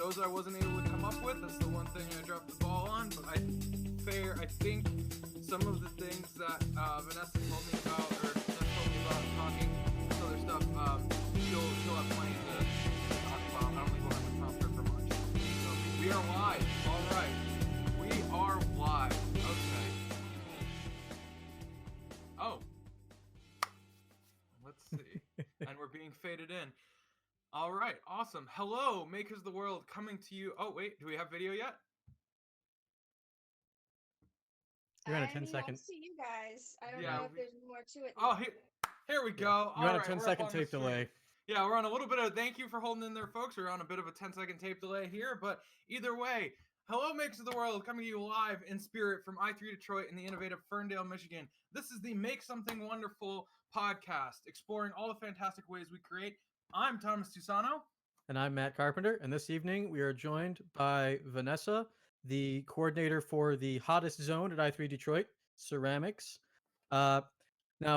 those I wasn't able to come up with. That's the one thing I dropped the ball on. But I think some of the things that Vanessa told me about, or Vanessa told me about talking this other stuff, she'll have plenty to talk about. I don't think we'll have to prompt her for much. So we are live. All right, we are live. Okay. Oh, let's see. And we're being faded in. All right, awesome. Hello, Makers of the World, coming to you. Oh, wait, do we have video yet? You're on a 10-second. I see you guys. I don't know if there's more to it. Oh, here we go. You're All on a right, 10-second tape delay. Yeah, we're on a little bit of, thank you for holding in there, folks. We're on a bit of a 10-second tape delay here, but either way, hello, Makers of the World, coming to you live in spirit from I3 Detroit in the innovative Ferndale, Michigan. This is the Make Something Wonderful podcast, exploring all the fantastic ways we create. I'm Thomas Tusano. And I'm Matt Carpenter. And this evening we are joined by Vanessa, the coordinator for the hottest zone at I3 Detroit, ceramics. Now,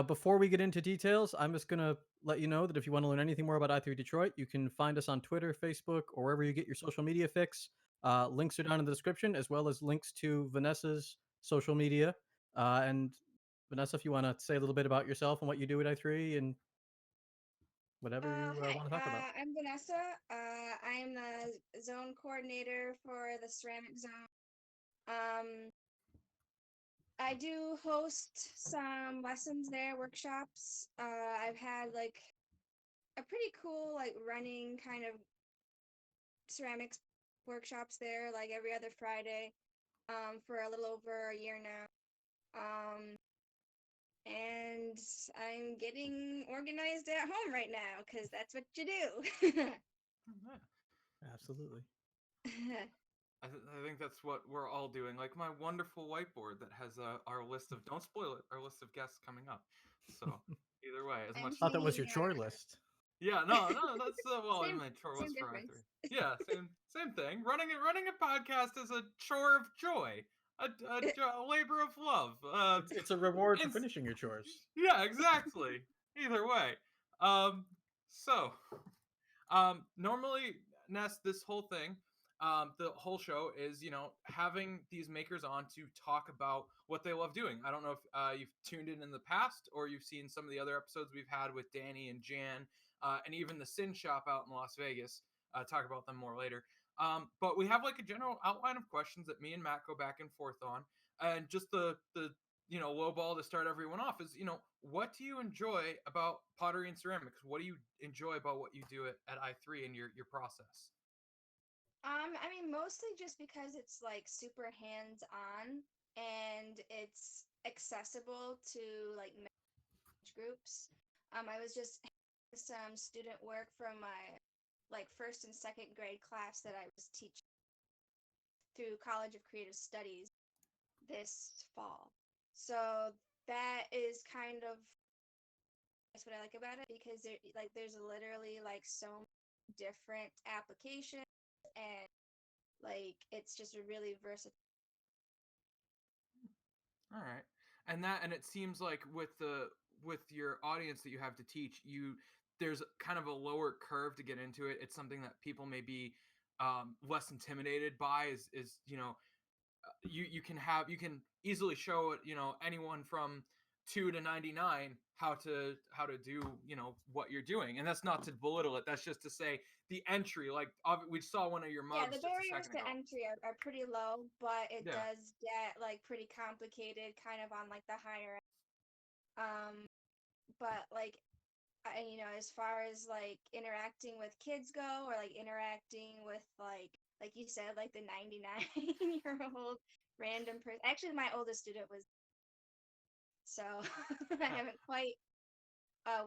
before we get into details, I'm just going to let you know that if you want to learn anything more about I3 Detroit, you can find us on Twitter, Facebook, or wherever you get your social media fix. Links are down in the description, as well as links to Vanessa's social media. And Vanessa, if you want to say a little bit about yourself and what you do at I3 and whatever you want to talk about. I'm Vanessa. I'm the zone coordinator for the ceramic zone. I do host some lessons there, workshops. I've had like a pretty cool running kind of ceramics workshops there, like every other Friday, for a little over a year now. And I'm getting organized at home right now because that's what you do. Absolutely. I think that's what we're all doing. Like my wonderful whiteboard that has our list of, don't spoil it, our list of guests coming up. So either way, as much. I thought that was your chore list. Yeah, no, that's well, I meant chore list for difference. I3. Yeah, same thing. Running a podcast is a chore of joy. A labor of love. It's a reward for finishing your chores. Yeah, exactly. Either way. Normally, Ness, this whole thing, the whole show is, having these makers on to talk about what they love doing. I don't know if you've tuned in the past or you've seen some of the other episodes we've had with Danny and Jan, and even the Syn Shop out in Las Vegas. Talk about them more later. But we have like a general outline of questions that me and Matt go back and forth on. And just the low ball to start everyone off is, what do you enjoy about pottery and ceramics? What do you enjoy about what you do at I3 and your process? I mean, mostly just because it's like super hands-on and it's accessible to like age groups. I was just having some student work from my first and second grade class that I was teaching through College of Creative Studies this fall. So that is kind of that's what I like about it, because there's literally so many different applications, and it's just a really versatile. All right. And it seems like with your audience that you have to teach, there's kind of a lower curve to get into it. It's something that people may be less intimidated by. You can easily show it, anyone from 2 to 99 how to do what you're doing, and that's not to belittle it. That's just to say the entry. Like we saw one of your mugs. Yeah, the barriers to entry are pretty low, but it does get pretty complicated, kind of on the higher end. But as far as interacting with kids go, or interacting with like you said, the 99-year-old random person. Actually, my oldest student was, so I haven't quite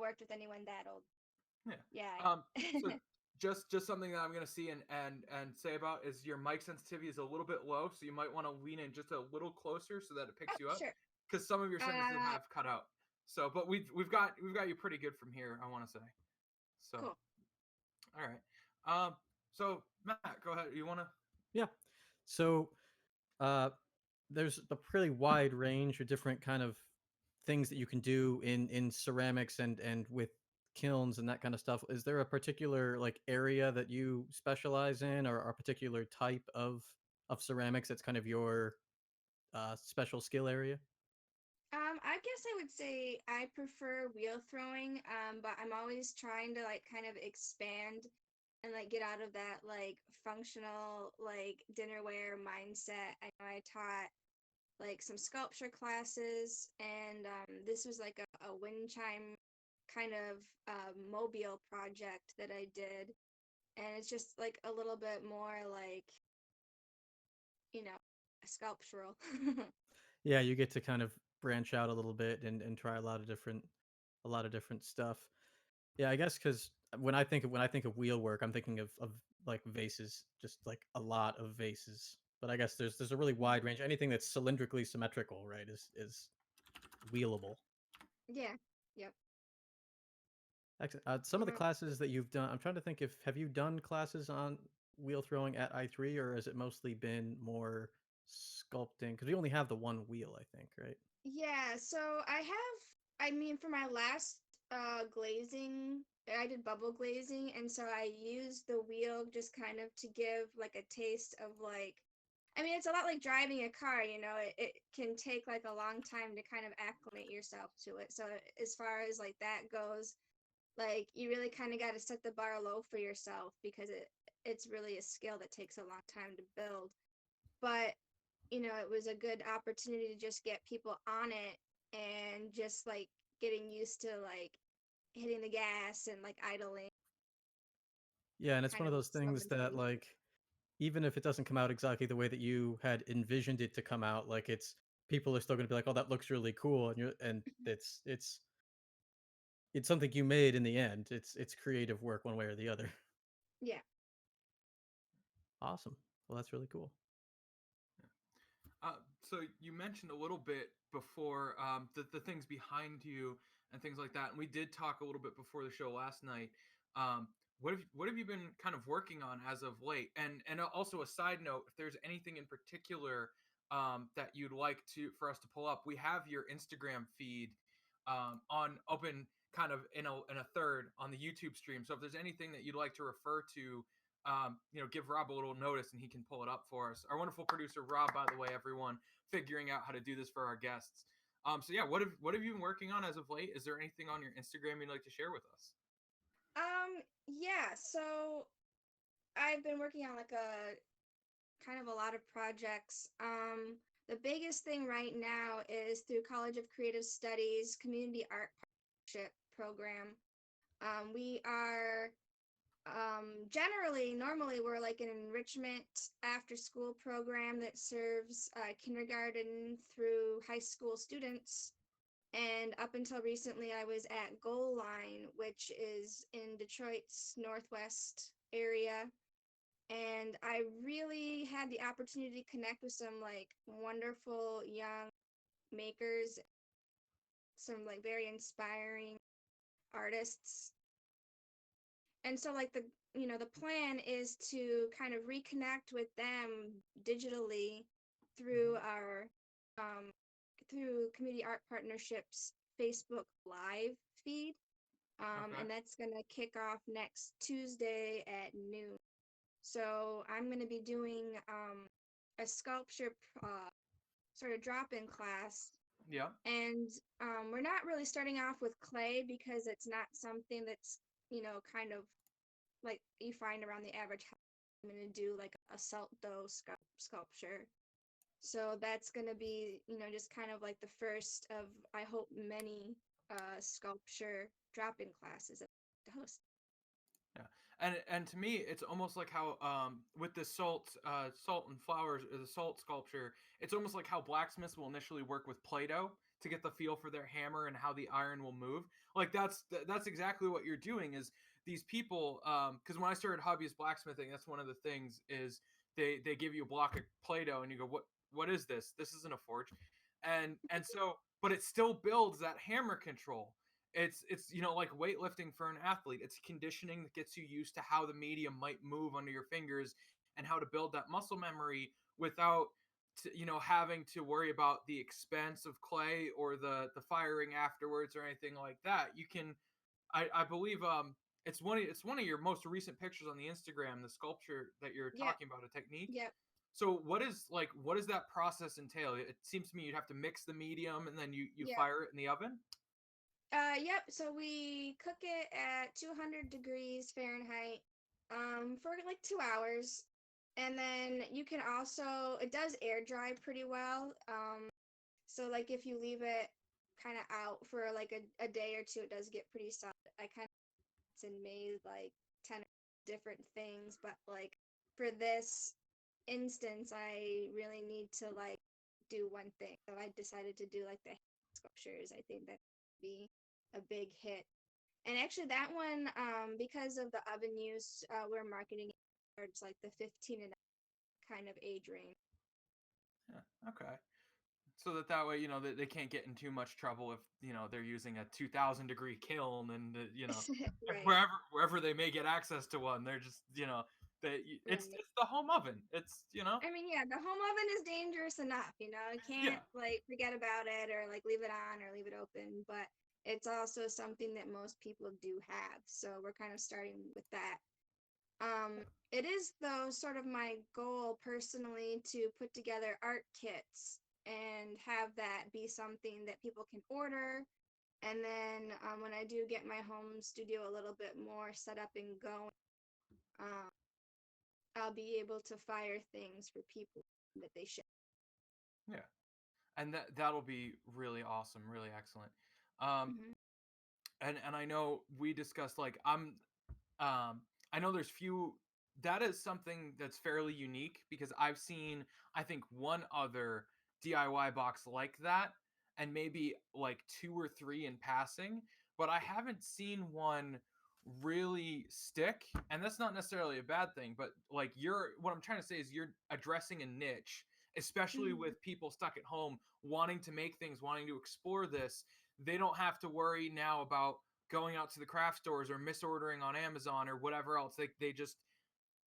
worked with anyone that old. Yeah. So just something that I'm gonna see and say about is your mic sensitivity is a little bit low, so you might want to lean in just a little closer so that it picks you up. Sure. Because some of your sentences have cut out. So, but we've got you pretty good from here, I want to say. So, cool. All right. So Matt, go ahead. You want to? Yeah. So, there's a pretty wide range of different kind of things that you can do in ceramics and with kilns and that kind of stuff, is there a particular like area that you specialize in, or a particular type of ceramics that's kind of your special skill area? I guess I would say I prefer wheel throwing, but I'm always trying to like kind of expand and like get out of that like functional like dinnerware mindset. I know I taught like some sculpture classes, and this was like a wind chime kind of mobile project that I did, and it's just like a little bit more like, you know, sculptural. Yeah, you get to kind of branch out a little bit and try a lot of different stuff. Yeah, I guess because when I think of wheelwork, I'm thinking of like vases, just like a lot of vases. But I guess there's a really wide range. Anything that's cylindrically symmetrical, right, is wheelable. Yeah. Yep. Excellent. Some of the Uh, classes that you've done, I'm trying to think if have you done classes on wheel throwing at I3, or has it mostly been more sculpting? Because we only have the one wheel, I think, right? yeah, so I mean, for my last glazing, I did bubble glazing, and so I used the wheel just kind of to give like a taste of like, I mean, it's a lot like driving a car, it can take like a long time to kind of acclimate yourself to it. So as far as like that goes, like you really kind of got to set the bar low for yourself because it's really a skill that takes a long time to build. But it was a good opportunity to just get people on it and just like getting used to like hitting the gas and like idling, Yeah, and it's kind one of of those things slowing that things. like even if it doesn't come out exactly the way that you had envisioned it to come out, like it's people are still going to be like, "Oh, that looks really cool," and it's something you made in the end. It's creative work one way or the other. Yeah. Awesome. Well, that's really cool. So you mentioned a little bit before the things behind you and things like that, and we did talk a little bit before the show last night. Um, what have you been kind of working on as of late? And also a side note, if there's anything in particular that you'd like to for us to pull up, we have your Instagram feed on open kind of in a third on the YouTube stream. So if there's anything that you'd like to refer to, give Rob a little notice and he can pull it up for us. Our wonderful producer Rob, by the way, everyone, figuring out how to do this for our guests. So yeah, what have you been working on as of late? Is there anything on your Instagram you'd like to share with us? Yeah, so I've been working on like a kind of a lot of projects. The biggest thing right now is through College of Creative Studies Community Art Partnership Program. We are normally we're like an enrichment after school program that serves kindergarten through high school students. And up until recently, I was at Goal Line, which is in Detroit's northwest area. And I really had the opportunity to connect with some like wonderful young makers, some like very inspiring artists. And so like the plan is to kind of reconnect with them digitally through Mm-hmm. our through Community Art Partnerships Facebook Live feed. Okay. And that's going to kick off next Tuesday at noon. So I'm going to be doing a sculpture sort of drop-in class. Yeah. And we're not really starting off with clay because it's not something that's, kind of like you find around the average house. I'm going to do like a salt dough sculpture. So that's going to be, just kind of like the first of, I hope, many sculpture drop-in classes to host. Yeah, and to me, it's almost like how with the salt and flowers, or the salt sculpture, it's almost like how blacksmiths will initially work with Play-Doh to get the feel for their hammer and how the iron will move. Like that's exactly what you're doing. Is these people? Because when I started hobbyist blacksmithing, that's one of the things is they give you a block of Play-Doh and you go, what is this? This isn't a forge, and so but it still builds that hammer control. It's like weightlifting for an athlete. It's conditioning that gets you used to how the medium might move under your fingers and how to build that muscle memory without having to worry about the expense of clay or the firing afterwards or anything like that. You can I believe it's one of your most recent pictures on the Instagram, the sculpture that you're Yep. talking about, a technique. Yep. So what does that process entail? It seems to me you'd have to mix the medium and then you Yep. fire it in the oven. Yep. So we cook it at 200 degrees Fahrenheit, for like 2 hours, and then you can also it does air dry pretty well. So like if you leave it kind of out for like a day or two, it does get pretty solid. I kind of and made like 10 different things, but like for this instance, I really need to like do one thing. So I decided to do like the sculptures. I think that would be a big hit. And actually, that one, because of the oven use, we're marketing it towards like the 15 and up kind of age range. Yeah, okay. So that way, they can't get in too much trouble if they're using a 2,000-degree kiln, and Right, wherever they may get access to one, they're just it's right. the home oven. It's I mean, yeah, the home oven is dangerous enough, you know. You yeah, can't like forget about it or like leave it on or leave it open, but it's also something that most people do have. So we're kind of starting with that. It is though sort of my goal personally to put together art kits and have that be something that people can order. And then when I do get my home studio a little bit more set up and going, um, I'll be able to fire things for people that they should. yeah, and that'll be really awesome, really excellent. Um, Mhm. and I know we discussed, like, I know there's few. That is something that's fairly unique because I've seen, I think, one other DIY box like that, and maybe like two or three in passing, but I haven't seen one really stick. And that's not necessarily a bad thing, but like, what I'm trying to say is you're addressing a niche, especially Mhm. with people stuck at home wanting to make things, wanting to explore this. They don't have to worry now about going out to the craft stores or misordering on Amazon or whatever else.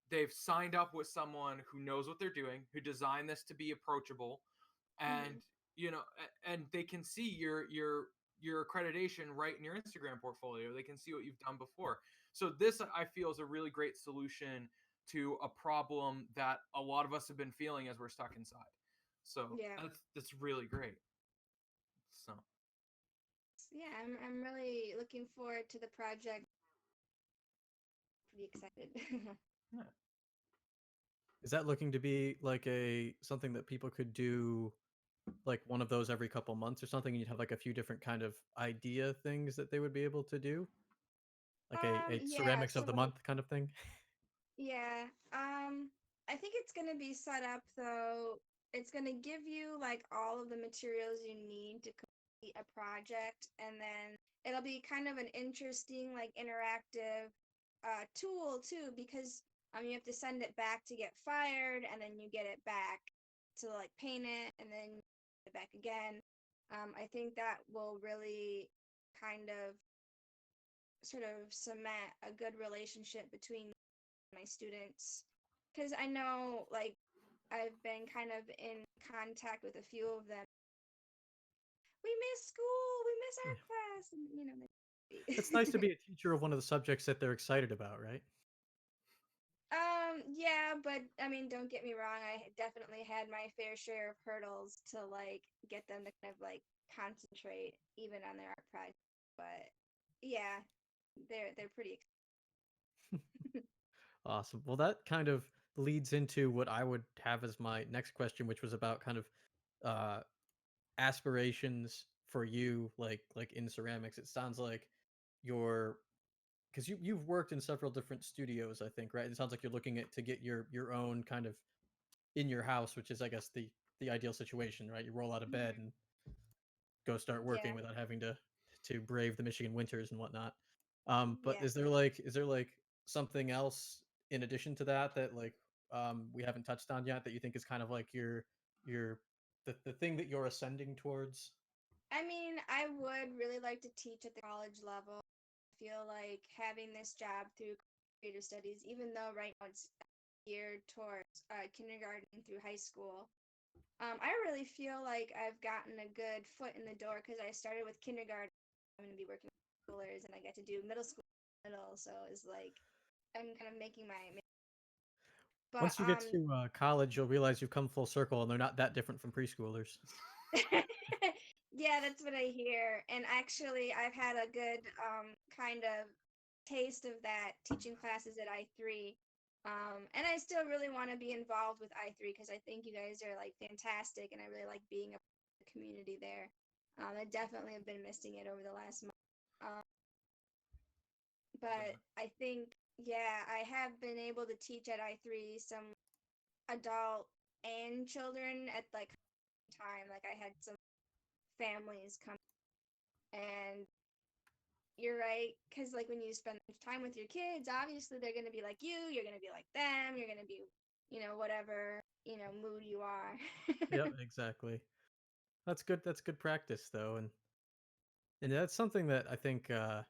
They've signed up with someone who knows what they're doing, who designed this to be approachable, and Mhm. and they can see your accreditation right in your Instagram portfolio. They can see what you've done before. So this, I feel, is a really great solution to a problem that a lot of us have been feeling as we're stuck inside. So Yeah. that's really great. So Yeah, I'm really looking forward to the project. Pretty excited. yeah. Is that looking to be like a something that people could do, like one of those every couple months or something? And you'd have like a few different kind of idea things that they would be able to do, like a Yeah, ceramics of so the month kind of thing. yeah. I think it's gonna be set up though. It's gonna give you like all of the materials you need to complete a project, and then it'll be kind of an interesting, like interactive tool too, because you have to send it back to get fired, and then you get it back to like paint it, and then get it back again. I think that will really kind of sort of cement a good relationship between my students, because I know like I've been kind of in contact with a few of them. We miss school, we miss Yeah. art class, and It's nice to be a teacher of one of the subjects that they're excited about, right? yeah, but I mean, don't get me wrong, I definitely had my fair share of hurdles to like get them to kind of like concentrate even on their art project. But yeah, they're pretty Awesome. Well, that kind of leads into what I would have as my next question, which was about kind of uh aspirations for you, like in ceramics. It sounds like you're because you've worked in several different studios, I think, right? It sounds like you're looking at to get your own kind of in your house, which is, I guess, the ideal situation, right? You roll out of bed Mhm. and go start working Yeah, without having to brave the Michigan winters and whatnot. But yeah. is there like something else in addition to that that like we haven't touched on yet that you think is kind of like your the thing that you're ascending towards? I mean, I would really like to teach at the college level. I feel like having this job through creative studies, even though right now it's geared towards kindergarten through high school, I really feel like I've gotten a good foot in the door because I started with kindergarten. I'm going to be working. schoolers, and I get to do middle school, so it's like I'm kind of making my. But Once you get to college, you'll realize you've come full circle, and they're not that different from preschoolers. yeah, that's what I hear. And actually, I've had a good kind of taste of that teaching classes at I3. And I still really want to be involved with I3 because I think you guys are like fantastic, and I really like being a part of the community there. I definitely have been missing it over the last month. Um, but I think, yeah, I have been able to teach at I3 some adult and children at like time. Like I had some families come, and you're right, because like when you spend time with your kids, obviously they're going to be like you're going to be like them, you're going to be, whatever, mood you are. Yep, exactly. That's good. That's good practice, though, and that's something that I think a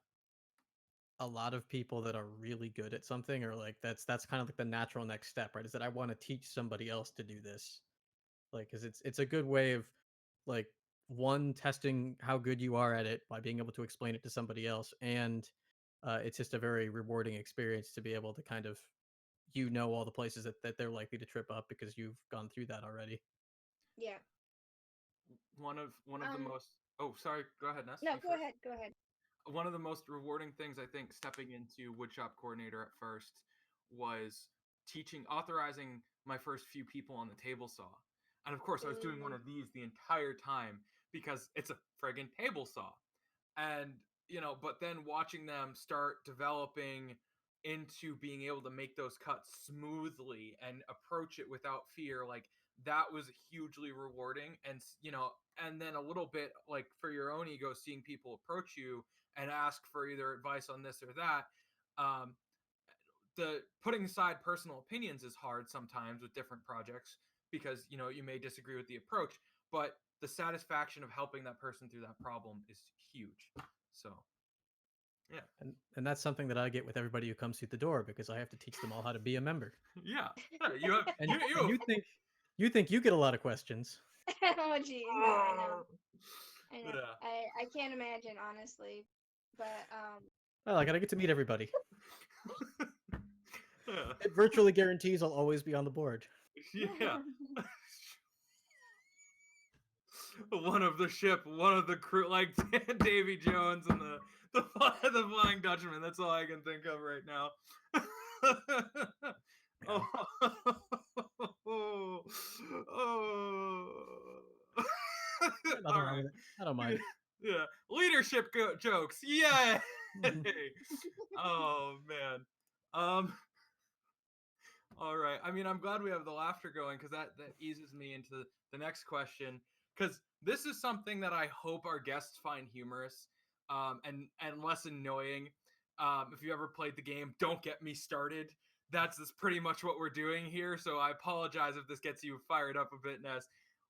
lot of people that are really good at something are like that's kind of like the natural next step, right? Is that I want to teach somebody else to do this, like, because it's a good way of like one testing how good you are at it by being able to explain it to somebody else, and it's just a very rewarding experience to be able to kind of all the places that they're likely to trip up because you've gone through that already. Yeah. One of the most. Oh, sorry. Go ahead, Ness. No, You go first. ahead, go ahead. One of the most rewarding things I think stepping into woodshop coordinator at first was authorizing my first few people on the table saw. And of course, I was doing one of these the entire time because it's a friggin' table saw. And, but then watching them start developing into being able to make those cuts smoothly and approach it without fear, like that was hugely rewarding. And, and then a little bit like for your own ego, seeing people approach you and ask for either advice on this or that. Um, the putting aside personal opinions is hard sometimes with different projects because you may disagree with the approach, but the satisfaction of helping that person through that problem is huge. So yeah. And that's something that I get with everybody who comes through the door because I have to teach them all how to be a member. Yeah, you have And you you think you get a lot of questions. Oh geez, no, I know. Yeah. I can't imagine, honestly. But Well, I gotta get to meet everybody. Yeah. It virtually guarantees I'll always be on the board. Yeah. One of the ship, one of the crew, like Davy Jones and the Flying Dutchman. That's all I can think of right now. Yeah. Oh, oh. Nothing All wrong right. with it. I don't mind. Yeah, leadership jokes. Yay! Mhm. Oh man. Um. All right. I mean, I'm glad we have the laughter going because that eases me into the next question. Because this is something that I hope our guests find humorous, and less annoying. If you ever played the game, don't get me started. That's pretty much what we're doing here. So I apologize if this gets you fired up a bit, Ness.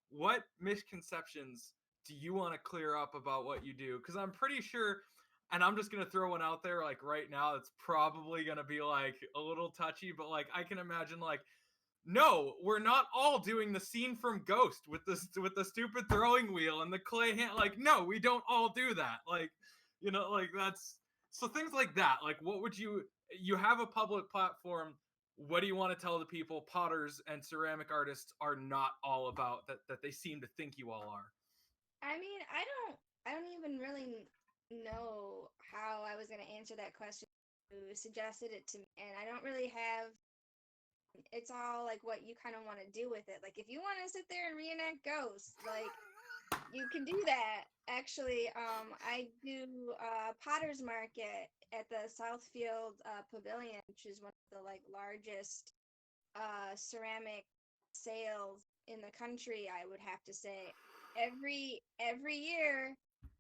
What misconceptions do you want to clear up about what you do? Because I'm pretty sure, and I'm just gonna throw one out there like right now. It's probably gonna be like a little touchy, but like I can imagine like, no, we're not all doing the scene from Ghost with the stupid throwing wheel and the clay hand. Like, no, we don't all do that. Like, like that's so things like that. Like, what would you have a public platform? What do you want to tell the people potters and ceramic artists are not all about that they seem to think you all are? I mean, I don't even really know how I was going to answer that question. You suggested it to me, and I don't really have. It's all like what you kind of want to do with it. Like if you want to sit there and reenact ghosts, like you can do that. Actually, I do Potter's Market at the Southfield Pavilion, which is one of the like largest ceramic sales in the country. I would have to say, every year,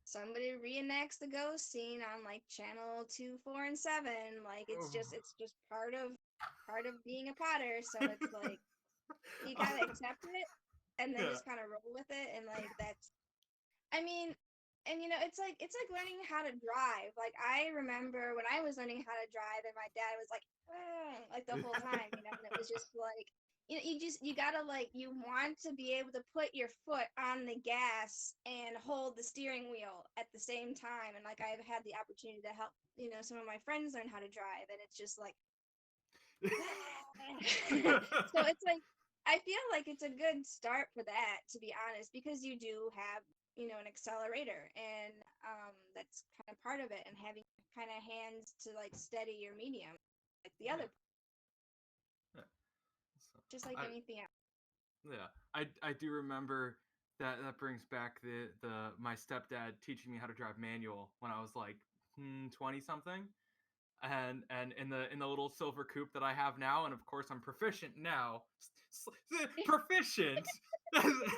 somebody reenacts the ghost scene on like channel 2, 4, and 7. Like it's just part of being a Potter. So it's like you gotta accept it and then Yeah. just kind of roll with it, and like that's I mean, and it's like learning how to drive. Like I remember when I was learning how to drive, and my dad was like the whole time, and it was just like, you gotta like you want to be able to put your foot on the gas and hold the steering wheel at the same time. And like I've had the opportunity to help some of my friends learn how to drive, and it's just like so it's like I feel like it's a good start for that, to be honest, because you do have an accelerator, and that's kind of part of it, and having kind of hands to like steady your medium like the other, Yeah. So, just like anything else. yeah, I do remember that brings back the my stepdad teaching me how to drive manual when I was like 20 something, and in the little silver coupe that I have now, and of course I'm proficient now. Proficient.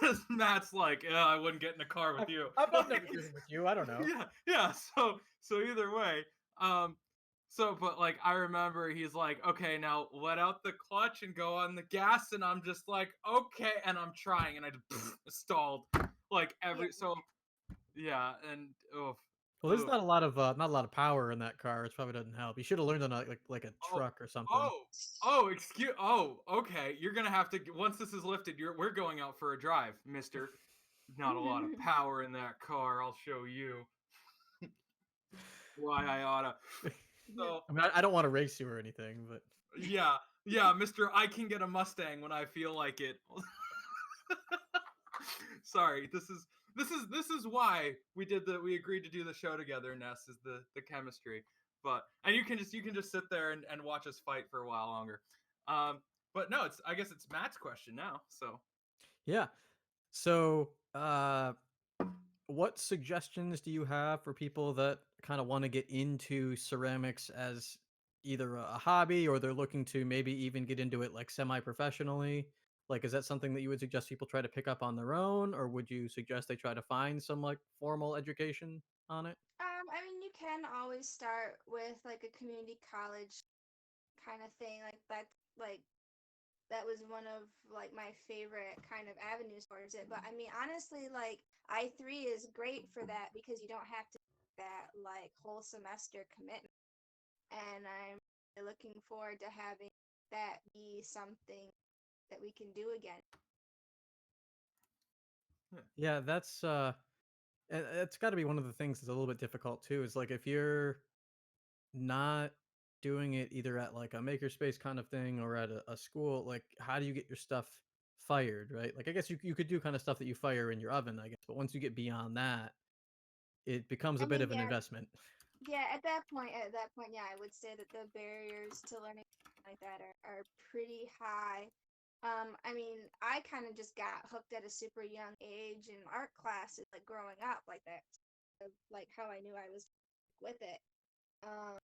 As Matt's like, I wouldn't get in a car with you. I've never driven with you. I don't know. Yeah. So either way, but like I remember he's like, okay, now let out the clutch and go on the gas, and I'm just like, okay, and I'm trying, and I just stalled like yeah, and Well, there's not a lot of power in that car. It probably doesn't help. You should have learned on like a truck or something. Okay. You're gonna have to once this is lifted. We're going out for a drive, Mister. Not a lot of power in that car. I'll show you why I oughta. So I mean, I don't want to race you or anything, but yeah, Mister. I can get a Mustang when I feel like it. Sorry, this is why we agreed to do the show together. Ness is the chemistry, and you can just sit there and watch us fight for a while longer. But no, I guess it's Matt's question now. So yeah. So, what suggestions do you have for people that kind of want to get into ceramics as either a hobby, or they're looking to maybe even get into it like semi-professionally? Like, is that something that you would suggest people try to pick up on their own, or would you suggest they try to find some like formal education on it? I mean, you can always start with like a community college kind of thing. Like that was one of like my favorite kind of avenues towards it. But I mean, honestly, like I3 is great for that because you don't have to do that like whole semester commitment. And I'm really looking forward to having that be something that we can do again. Yeah, it's got to be one of the things that's a little bit difficult too. Is like if you're not doing it either at like a makerspace kind of thing or at a school, like how do you get your stuff fired, right? Like I guess you could do kind of stuff that you fire in your oven, I guess, but once you get beyond that, it becomes a I bit mean, of an investment. yeah, at that point, yeah, I would say that the barriers to learning like that are pretty high. I mean, I kind of just got hooked at a super young age in art classes, like growing up, like that, like how I knew I was with it. Um,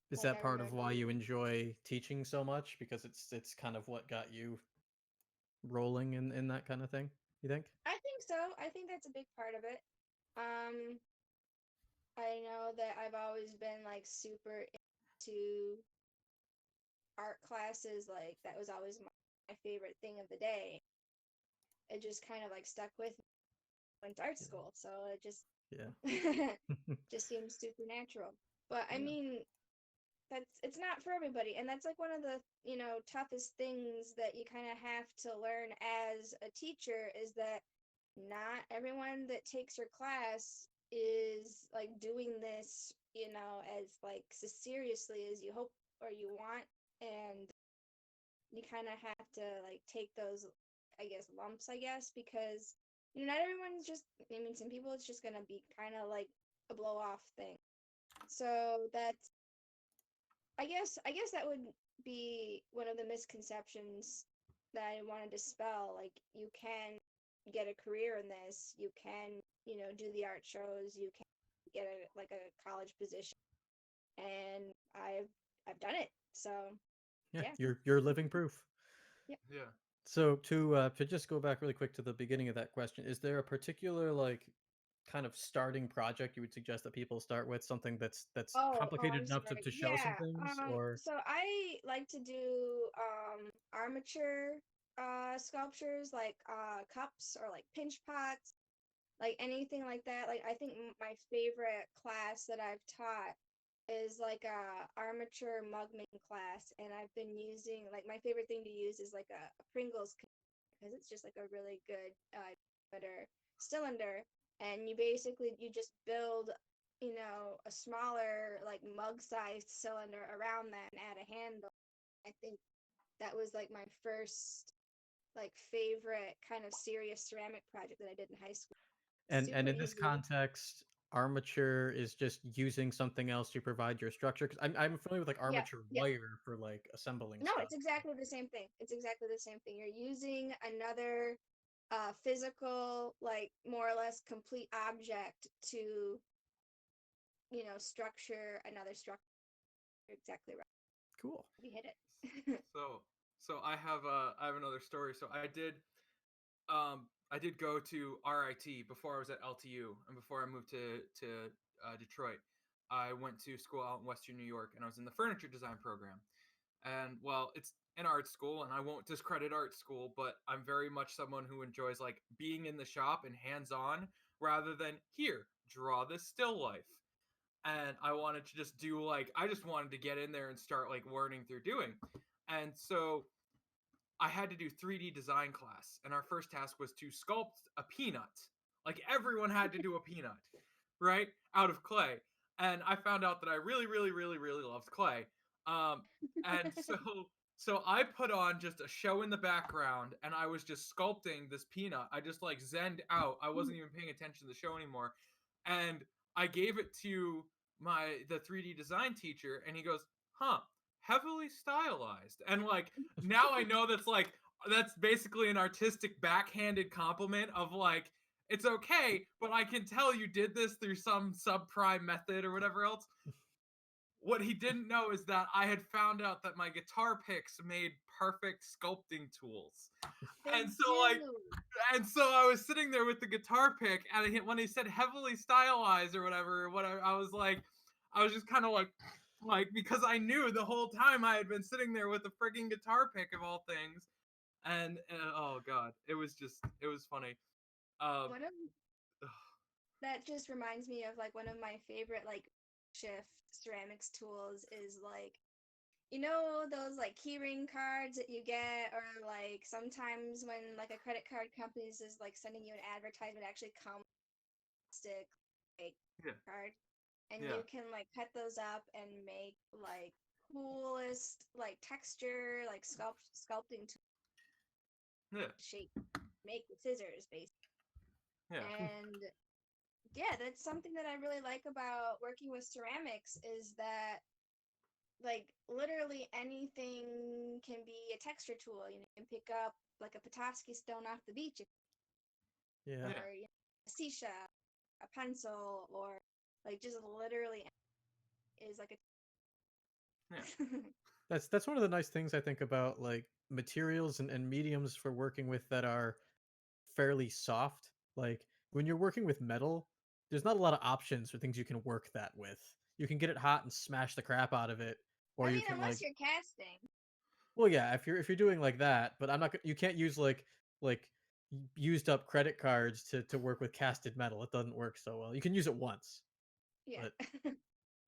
Is like that I part of why remember, you enjoy teaching so much, because it's kind of what got you rolling in that kind of thing, you think? I think so. I think that's a big part of it. Um, I know that I've always been like super into art classes, like that was always my favorite thing of the day. It just kind of like stuck with me. Went to art school, so it just Yeah. just seems supernatural. But I yeah. mean, it's not for everybody, and that's like one of the toughest things that you kind of have to learn as a teacher is that not everyone that takes your class is like doing this as like seriously as you hope or you want, and you kind of have to like take those lumps, because not everyone's just, I mean, some people it's just gonna be kind of like a blow off thing. So that's, I guess that would be one of the misconceptions that I want to dispel. Like, you can get a career in this, you can do the art shows, you can get a college position, and I've done it. So Yeah, yeah. you're living proof. Yep. Yeah. So to just go back really quick to the beginning of that question, is there a particular like kind of starting project you would suggest that people start with, something that's Oh, complicated I'm enough sorry. to show some Yeah. things, or So I like to do armature sculptures, like cups or like pinch pots, like anything like that. Like I think my favorite class that I've taught is like a armature mug making class, and I've been using like my favorite thing to use is like a Pringles because it's just like a really good diameter cylinder, and you just build a smaller like mug sized cylinder around that and add a handle. I think that was like my first like favorite kind of serious ceramic project that I did in high school. And Super in this easy. context, armature is just using something else to provide your structure. Because I'm familiar with like Yep, armature yep. wire for like assembling No, stuff. it's exactly the same thing. It's exactly the same thing. You're using another physical, like more or less complete object to, structure another structure. You're exactly right. Cool. You hit it. So I have another story. So I did go to RIT before I was at LTU and before I moved to Detroit. I went to school out in Western New York and I was in the furniture design program. And well, it's an art school and I won't discredit art school, but I'm very much someone who enjoys like being in the shop and hands-on rather than here, draw this still life. And I wanted to just do like I just wanted to get in there and start like learning through doing. And so I had to do 3D design class, and our first task was to sculpt a peanut. Like everyone had to do a peanut, right, out of clay. And I found out that I really, really, really, really loved clay. Um, and so I put on just a show in the background, and I was just sculpting this peanut. I just like zenned out. I wasn't even paying attention to the show anymore, and I gave it to the 3D design teacher, and he goes, "Huh, heavily stylized." And like now I know that's basically an artistic backhanded compliment of like it's okay, but I can tell you did this through some subprime method or whatever else. What he didn't know is that I had found out that my guitar picks made perfect sculpting tools. They And so like do. and so I was sitting there with the guitar pick, and when he said heavily stylized or whatever, I was just kind of like because I knew the whole time I had been sitting there with the frigging guitar pick of all things, and oh god, it was funny. Um, One of that just reminds me of like one of my favorite like shift ceramics tools is like those like keyring cards that you get, or like sometimes when like a credit card company is like sending you an advertisement, actually come stick like yeah, card, and yeah, you can like cut those up and make like coolest like texture like sculpting to yeah, shape, make with scissors basically. yeah, And yeah, that's something that I really like about working with ceramics is that like literally anything can be a texture tool. You can pick up like a Petoskey stone off the beach, Yeah. yeah, or a seashell, a pencil, or like just literally is like yeah, a That's one of the nice things I think about like materials and mediums for working with that are fairly soft. Like when you're working with metal, there's not a lot of options for things you can work that with. You can get it hot and smash the crap out of it, or I you mean, can unless like, you're casting. well, yeah, if you're doing like that, but you can't use like used up credit cards to work with casted metal. It doesn't work so well. You can use it once, Yeah.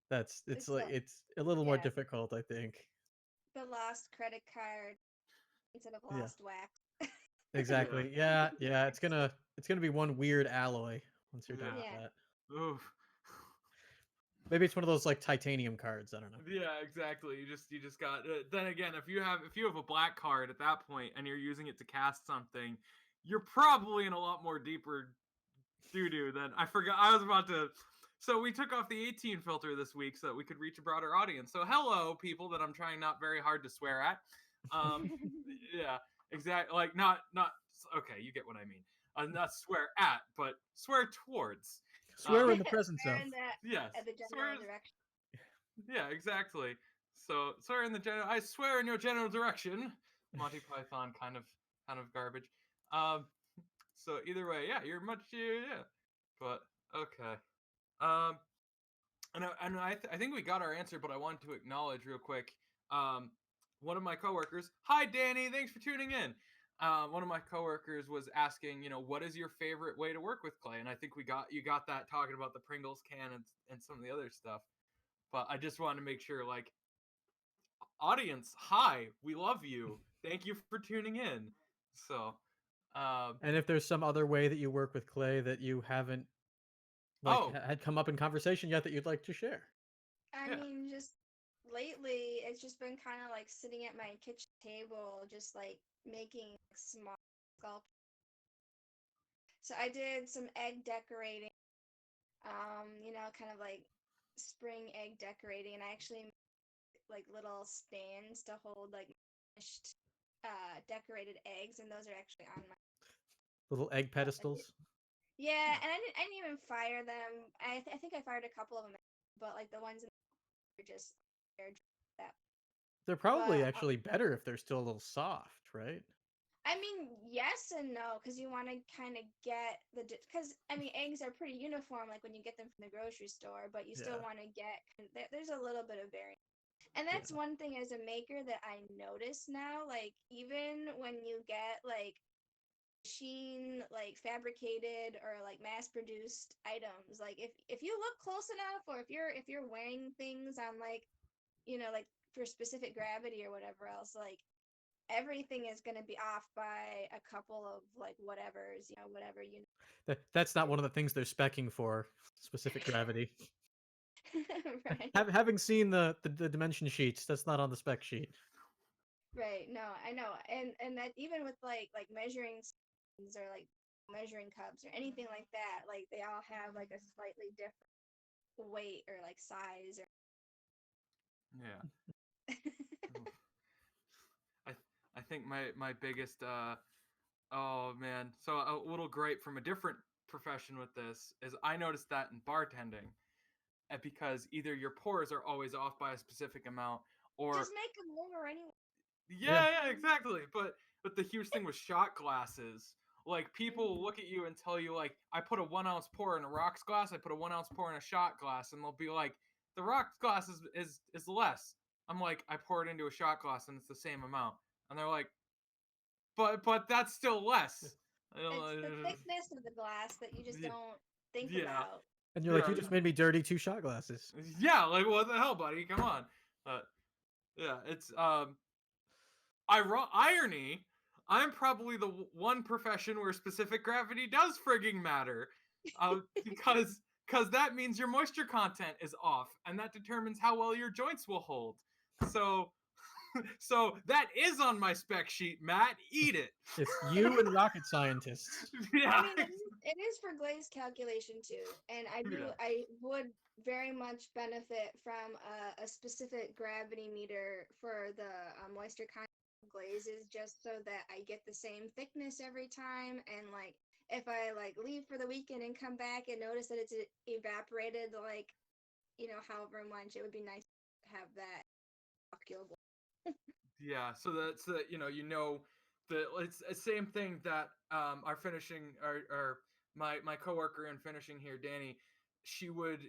but it's It's like the it's a little more yeah, difficult, I think. the lost credit card instead of Yeah. lost wax. yeah, Exactly. Yeah, yeah. It's gonna be one weird alloy once you're done yeah. with Yeah. that. Oof. Maybe it's one of those like titanium cards. I don't know. Yeah, exactly. You just got. Then again, if you have a black card at that point and you're using it to cast something, you're probably in a lot more deeper doo doo than I forgot. I was about to. So we took off the 18 filter this week so that we could reach a broader audience. So hello, people that I'm trying not very hard to swear at. Um, yeah, exactly. Like not. Okay, you get what I mean. Not swear at, but swear towards. Swear in Um, the presence Square of. in the yes, at the swear. general direction. Yeah, exactly. So swear in the general. I swear in your general direction. Monty Python kind of garbage. Um. So either way, yeah, you're much yeah. But okay. Um. I think we got our answer, but I wanted to acknowledge real quick. Um. One of my coworkers. Hi, Danny. Thanks for tuning in. One of my coworkers was asking, what is your favorite way to work with clay? And I think you got that talking about the Pringles can and some of the other stuff. But I just wanted to make sure, like, audience, hi, we love you. Thank you for tuning in. So, And if there's some other way that you work with clay that you haven't like oh, had come up in conversation yet that you'd like to share. I yeah, mean, just lately, it's just been kind of like sitting at my kitchen table, just like making small sculptures. So I did some egg decorating, kind of like spring egg decorating, and I actually made like little stands to hold like finished decorated eggs, and those are actually on my. Little egg pedestals. Yeah, yeah, and I didn't even fire them. I think I fired a couple of them, but like the ones in the are just air that. They're probably But actually better if they're still a little soft, right? I mean, yes and no, because you want to kind of get because I mean, eggs are pretty uniform, like when you get them from the grocery store, but you still Yeah. want to get there's a little bit of variance. And that's Yeah. one thing as a maker that I notice now, like even when you get like machine like fabricated or like mass produced items, like if you look close enough, or if you're weighing things on like like for specific gravity or whatever else, like everything is going to be off by a couple of like whatevers, whatever That's not one of the things they're specking for, specific gravity. right. Having seen the dimension sheets, that's not on the spec sheet. Right. No, I know. And that even with like measuring spoons or like measuring cups or anything like that, like they all have like a slightly different weight or like size or yeah. Oof. I I think my biggest oh man, so a little gripe from a different profession with this is I noticed that in bartending, because either your pours are always off by a specific amount, or just make them lower anyway. Yeah. yeah, exactly. But the huge thing with shot glasses, like people Mhm. look at you and tell you like, I put a 1 ounce pour in a rocks glass, I put a 1 ounce pour in a shot glass, and they'll be like, the rocks glass is less. I'm like, I pour it into a shot glass and it's the same amount, and they're like, but that's still less. It's the thickness of the glass that you just Yeah, don't think yeah, about. And you're like, yeah, you just made me dirty 2 shot glasses. yeah. Like what the hell, buddy? Come on. But yeah, it's irony. I'm probably the one profession where specific gravity does frigging matter, because that means your moisture content is off, and that determines how well your joints will hold. So so that is on my spec sheet, Matt. Eat it. It's you and rocket scientists. I Yeah, mean, it is for glaze calculation too, and yeah, I would very much benefit from a specific gravity meter for the moisture content of glazes, just so that I get the same thickness every time, and like if I like leave for the weekend and come back and notice that it's evaporated, like however much, it would be nice to have that calculable. yeah. So that's the the it's the same thing that our finishing our my coworker in finishing here, Danny. She would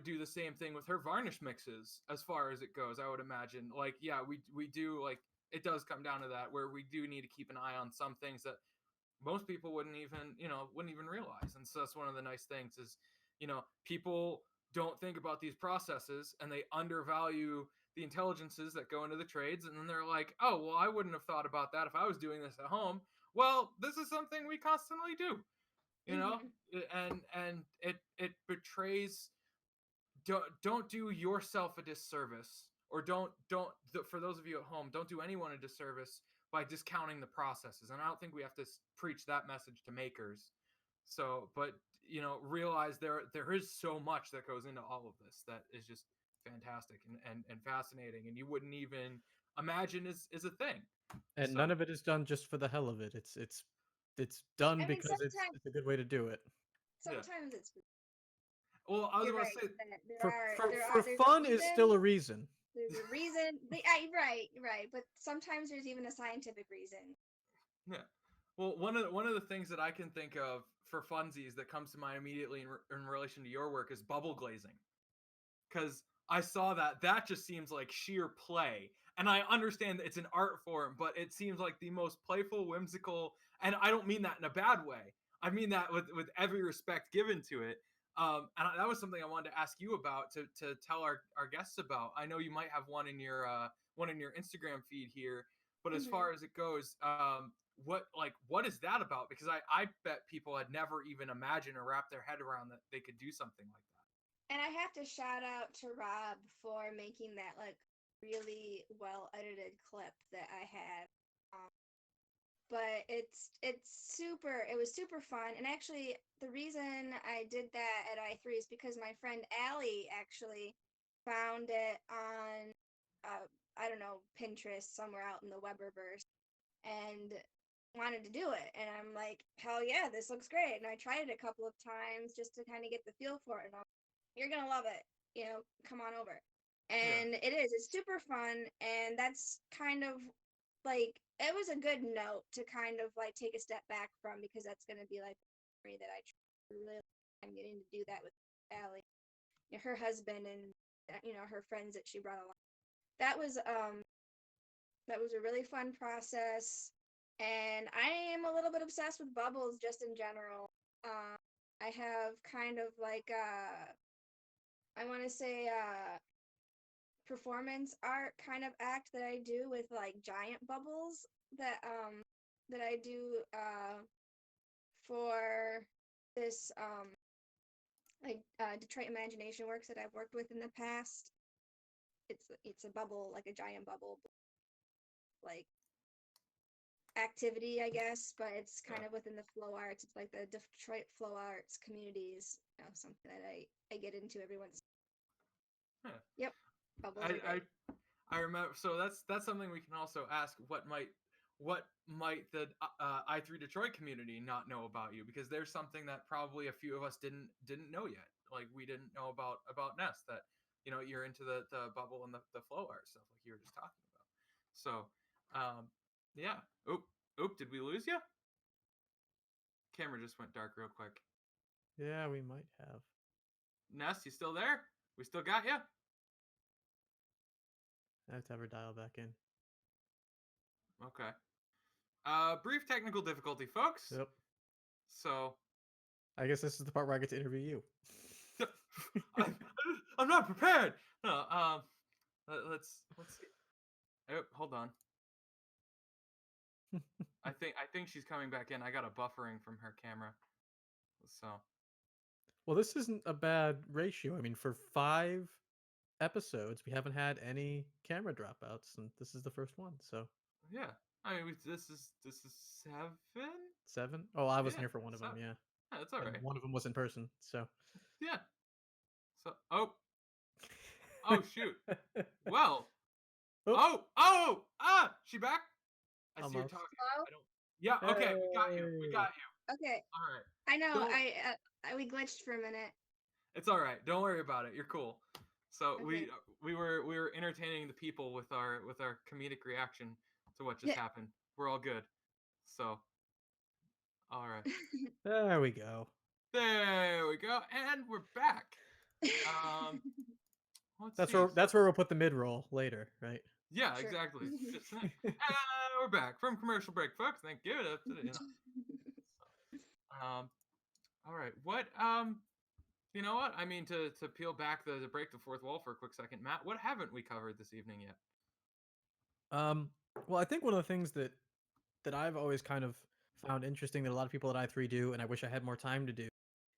do the same thing with her varnish mixes as far as it goes. I would imagine, like, yeah, we do, like, it does come down to that, where we do need to keep an eye on some things that most people wouldn't even realize. And so that's one of the nice things is, people don't think about these processes, and they undervalue the intelligences that go into the trades, and then they're like, oh well, I wouldn't have thought about that if I was doing this at home. Well, this is something we constantly do, you know Hmm. and it betrays. Don't do yourself a disservice, or don't for those of you at home, don't do anyone a disservice by discounting the processes. And I don't think we have to preach that message to makers. So, but realize there is so much that goes into all of this that is just fantastic and fascinating, and you wouldn't even imagine is a thing. And none So of it is done just for the hell of it. It's done I mean, because it's a good way to do it. yeah. sometimes it's Well, I was you're going to right say, that For there's a fun is still reason. a reason. There's a reason. Right. But sometimes there's even a scientific reason. yeah. Well, one of the things that I can think of for funsies that comes to mind immediately in relation to your work is bubble glazing, because I saw that just seems like sheer play. And I understand that it's an art form, but it seems like the most playful, whimsical, and I don't mean that in a bad way. I mean that with every respect given to it. And that was something I wanted to ask you about to tell our guests about. I know you might have one in your Instagram feed here, but as Mhm. far as it goes, what is that about? Because I bet people had never even imagined or wrapped their head around that they could do something like that. And I have to shout out to Rob for making that like really well edited clip that I had. Um, but it was super fun. And actually, the reason I did that at I3 is because my friend Allie actually found it on I don't know, Pinterest, somewhere out in the Weberverse, and wanted to do it. And I'm like, hell yeah, this looks great. And I tried it a couple of times just to kind of get the feel for it. And I'm like, you're gonna love it. Come on over. Yeah, And it is. It's super fun. And that's kind of like it was a good note to kind of like take a step back from, because that's gonna be like that really I'm getting to do that with Allie, her husband, and her friends that she brought along. That was a really fun process, and I am a little bit obsessed with bubbles just in general. I have kind of like I want to say performance art kind of act that I do with like giant bubbles that I do for this like Detroit Imagination Works that I've worked with in the past. It's a bubble, like a giant bubble, like activity, I guess, but it's yeah. kind of within the flow arts. It's like the Detroit flow arts communities, something that I get into every once. Yeah. Yep, bubbles are I great. I remember. So that's something we can also ask. What might the I3 Detroit community not know about you? Because there's something that probably a few of us didn't know yet. Like we didn't know about Nest, that you're into the bubble and the flow art stuff like you were just talking about. So yeah. Oop, did we lose you? Camera just went dark real quick. Yeah, we might have. Nest, you still there? We still got you? I have to have her dial back in. Okay. Brief technical difficulty, folks. Yep. So I guess this is the part where I get to interview you. I'm, I'm not prepared. No, let's see. Oh, hold on. I think she's coming back in. I got a buffering from her camera. So Well, this isn't a bad ratio. I mean, for 5 episodes, we haven't had any camera dropouts, and this is the first one. So yeah, I mean this is 7. 7. Oh, I wasn't Yeah, here for one of them. 7. Yeah, Yeah, that's all and right. one of them was in person. So Yeah. So oh shoot. Well. oh, She back? I see her almost. talking. Hello? I don't. Yeah. Okay. We got you. We Hey. got you. Okay, All right. I know. Don't. We glitched for a minute. It's all right. Don't worry about it. You're cool. So Okay. we were entertaining the people with our comedic reaction to what just Yeah. happened. We're all good. So all right. There we go. There we go, and we're back. Um, let's That's see. where So we'll put the mid roll later, right? yeah, Sure. exactly. Just saying. We're back from commercial break, folks. Thank you. All right. You know what? I mean, to peel back to break the fourth wall for a quick second, Matt. What haven't we covered this evening yet? Um, well, I think one of the things that I've always kind of found interesting that a lot of people at I3 do, and I wish I had more time to do,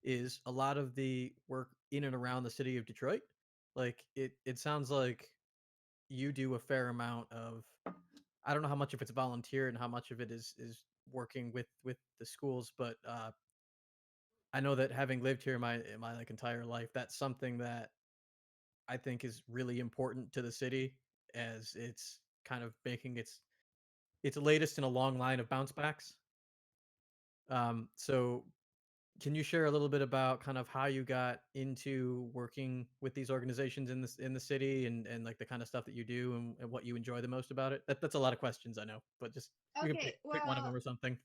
is a lot of the work in and around the city of Detroit. Like it sounds like you do a fair amount of, I don't know how much of it's volunteer and how much of it is working with the schools, but I know that having lived here my like entire life, that's something that I think is really important to the city, as it's kind of making its latest in a long line of bounce backs. So can you share a little bit about kind of how you got into working with these organizations in the city, and like the kind of stuff that you do, and what you enjoy the most about it? That's a lot of questions, I know, but just you can Okay, pick one of them well, or something.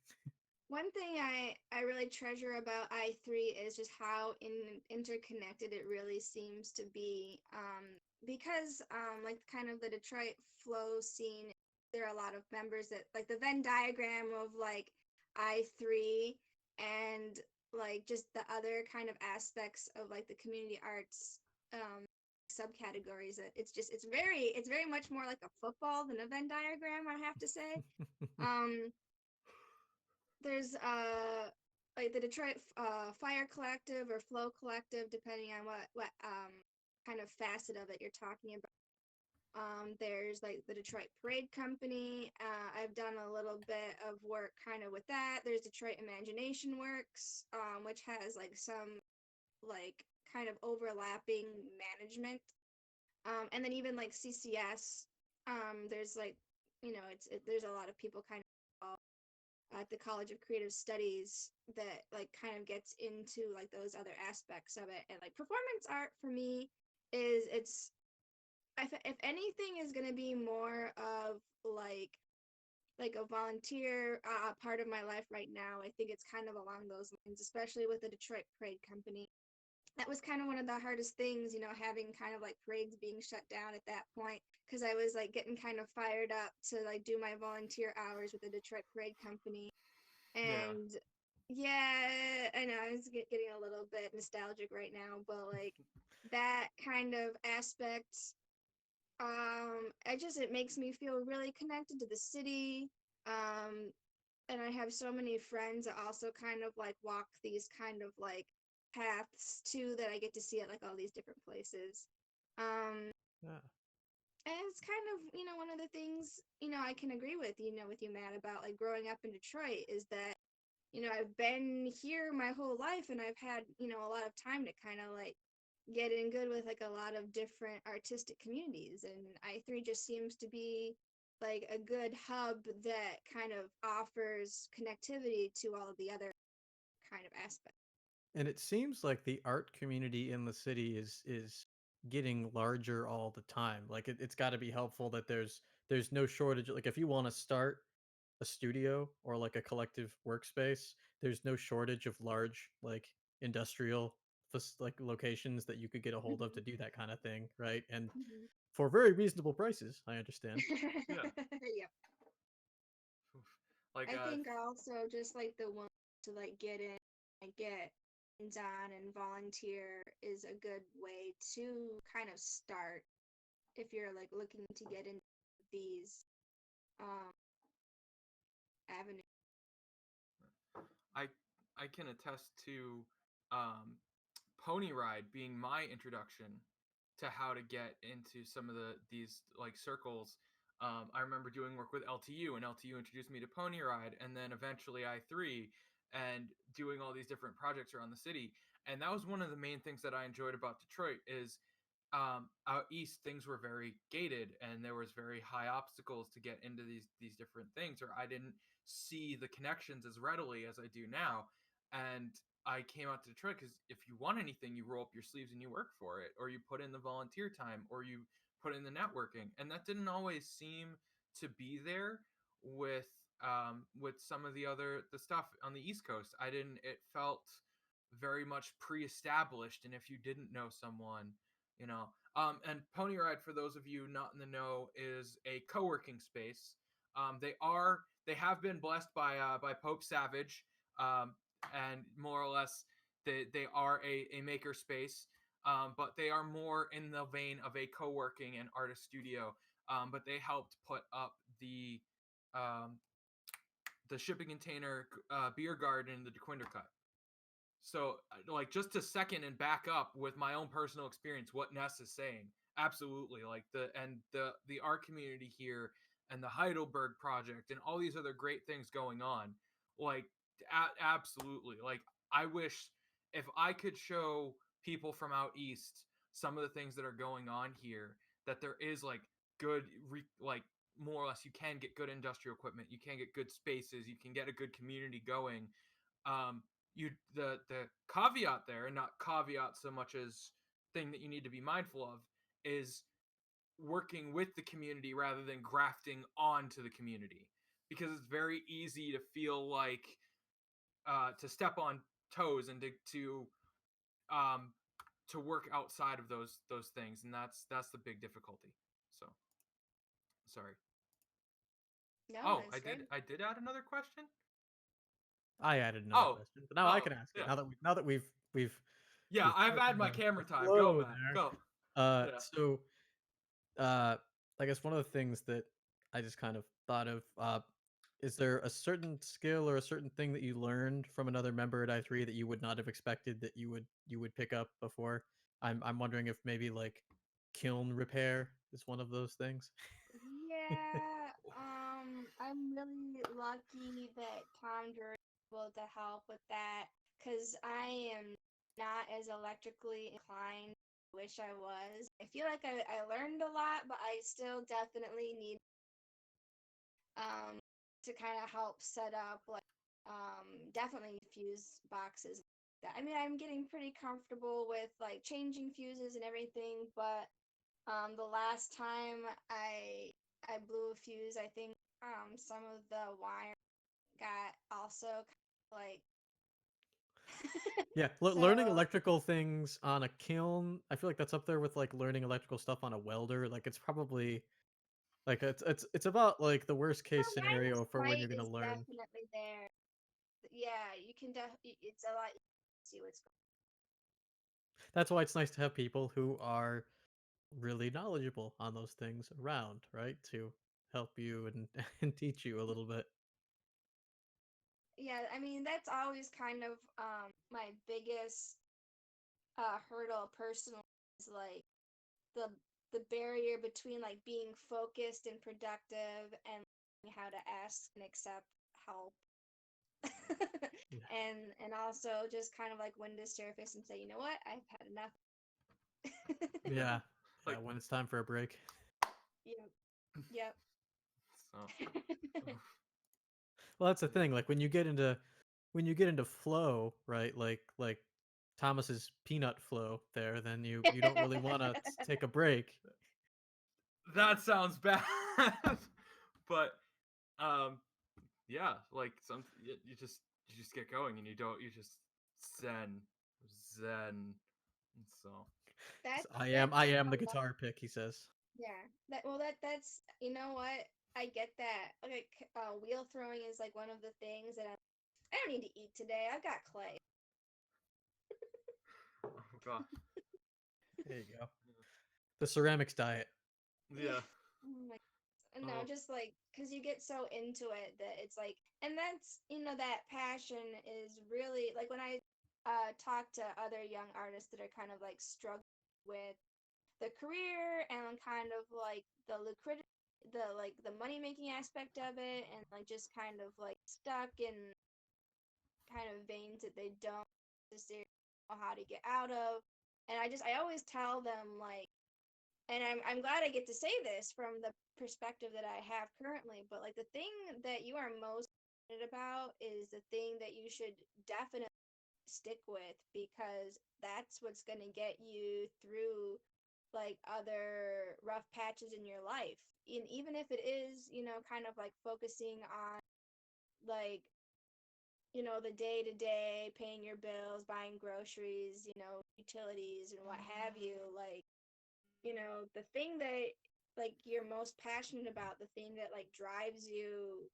one thing I really treasure about I3 is just how interconnected it really seems to be. Because like kind of the Detroit flow scene, there are a lot of members that like the Venn diagram of like I3 and like just the other kind of aspects of like the community arts subcategories. It's very much more like a football than a Venn diagram, I have to say. Um, there's like the Detroit Fire Collective or Flow Collective, depending on what kind of facet of it you're talking about. There's like the Detroit Parade Company. I've done a little bit of work kind of with that. There's Detroit Imagination Works, which has like some like kind of overlapping management. And then even like CCS, there's like, there's a lot of people kind of involved at the College of Creative Studies that like kind of gets into like those other aspects of it. And like performance art for me is if anything is going to be more of like a volunteer part of my life right now, I think it's kind of along those lines, especially with the Detroit Parade Company. That was kind of one of the hardest things, having kind of like parades being shut down at that point, because I was like getting kind of fired up to like do my volunteer hours with the Detroit Parade Company. Yeah. And yeah, I know I was getting a little bit nostalgic right now, but like that kind of aspect, it makes me feel really connected to the city. Um, and I have so many friends that also kind of like walk these kind of like paths too, that I get to see at like all these different places. Um, Yeah. and it's kind of, one of the things, I can agree with, with you, Matt, about like growing up in Detroit is that, I've been here my whole life and I've had, a lot of time to kind of like get in good with like a lot of different artistic communities. And I3 just seems to be like a good hub that kind of offers connectivity to all of the other kind of aspects. And it seems like the art community in the city is getting larger all the time. Like it's got to be helpful that there's no shortage. Like if you want to start a studio or like a collective workspace, there's no shortage of large like industrial like locations that you could get a hold of to Mhm. do that kind of thing, right? And Mhm. for very reasonable prices, I understand. Yeah. Yep. Oof. Like I think also just like the one to like get in and get hands on and volunteer is a good way to kind of start if you're like looking to get into these um avenues. I I can attest to um, pony ride being my introduction to how to get into some of these like circles. I remember doing work with LTU, and LTU introduced me to pony ride, and then eventually I3, and doing all these different projects around the city. And that was one of the main things that I enjoyed about Detroit is out east things were very gated and there was very high obstacles to get into these different things, or I didn't see the connections as readily as I do now. And I came out to Detroit because if you want anything, you roll up your sleeves and you work for it, or you put in the volunteer time, or you put in the networking. And that didn't always seem to be there with some of the stuff on the East Coast. I didn't. It felt very much pre-established, and if you didn't know someone, you know. And Pony Ride, for those of you not in the know, is a co-working space. They have been blessed by Pope Savage, and more or less they are a maker space, but they are more in the vein of a co-working and artist studio. But they helped put up um, the shipping container beer garden in the DeQuinder Cut. So, like, just to second and back up with my own personal experience, what Ness is saying, absolutely. Like the art community here and the Heidelberg project and all these other great things going on, like absolutely. Like, I wish if I could show people from out east some of the things that are going on here, that there is like good, like more or less, you can get good industrial equipment, you can get good spaces, you can get a good community going. Um, you the caveat there, and not caveat so much as thing that you need to be mindful of, is working with the community rather than grafting onto the community, because it's very easy to feel like to step on toes and um to work outside of those things, and that's the big difficulty. So sorry. No, Oh, that's great. I did add another question. I added another Oh, question, but now I can ask it. yeah, Now that we've yeah. I've gotten had my camera the time. Go, flow man. there. Go. Yeah. So uh, I guess one of the things that I just kind of thought of, is there a certain skill or a certain thing that you learned from another member at I3 that you would not have expected that you would pick up before? I'm wondering if maybe like kiln repair is one of those things. Yeah, I'm really lucky that Tom was able to help with that because I am not as electrically inclined. I wish I was. I feel like I learned a lot, but I still definitely need um to kind of help set up like definitely fuse boxes. That I mean, I'm getting pretty comfortable with like changing fuses and everything, but the last time I blew a fuse, I think some of the wire got also like Yeah, learning so electrical things on a kiln, I feel like that's up there with like learning electrical stuff on a welder. Like it's probably like it's about like the worst the case line of scenario for when sight you're gonna is learn. definitely there. Yeah, you can it's a lot easier to see what's going That's why it's nice to have people who are really knowledgeable on those things around, right? To help you and and teach you a little bit. on. Yeah, I mean that's always kind of my biggest hurdle personally is like the the barrier between like being focused and productive and learning how to ask and accept help. Yeah. And also just kind of like when to surface and say, you know what, I've had enough. Yeah. Yeah, Like, when it's time for a break. Yep. Yep. so. Well, that's the thing. Like when you get into flow, right? Like Thomas's peanut flow there, then you don't really want to take a break. That sounds bad. But um yeah, like you just get going and you just zen. And so That's I am a the lot. guitar pick, he says. Yeah. That's you know what? I get that. Like wheel throwing is like one of the things that I don't need to eat today. I've got clay. oh gosh. There you go. The ceramics diet. Yeah. Yeah. Oh my no, Oh. just like because you get so into it that it's like, and that's that passion is really like when I talk to other young artists that are kind of like struggling with the career and kind of like the liquidity, the money making aspect of it, and like just kind of like stuck in kind of veins that they don't necessarily know how to get out of. And I always tell them like, and I'm glad I get to say this from the perspective that I have currently, but like the thing that you are most passionate about is the thing that you should definitely stick with because that's what's going to get you through like other rough patches in your life. And even if it is, kind of like focusing on like, the day to day, paying your bills, buying groceries, utilities and what have you, like, the thing that like you're most passionate about, the thing that like drives you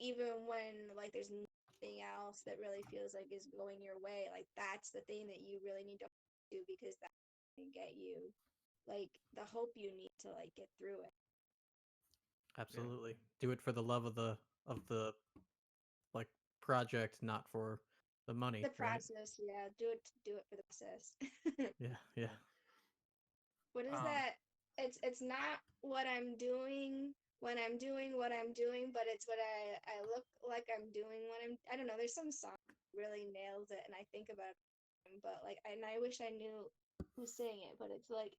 even when like there's nothing else that really feels like is going your way, like that's the thing that you really need to do because that's going to get you like the hope you need to like get through it. Yeah. Absolutely. Do it for the love of the like project, not for the money, The right? process, yeah, do it for the process. Yeah, yeah. Yeah. What is Um that? It's not what I'm doing when I'm doing what I'm doing, but it's what I look like I'm doing when I don't know, there's some song that really nails it and I think about it, but like and I wish I knew who sang it, but it's like,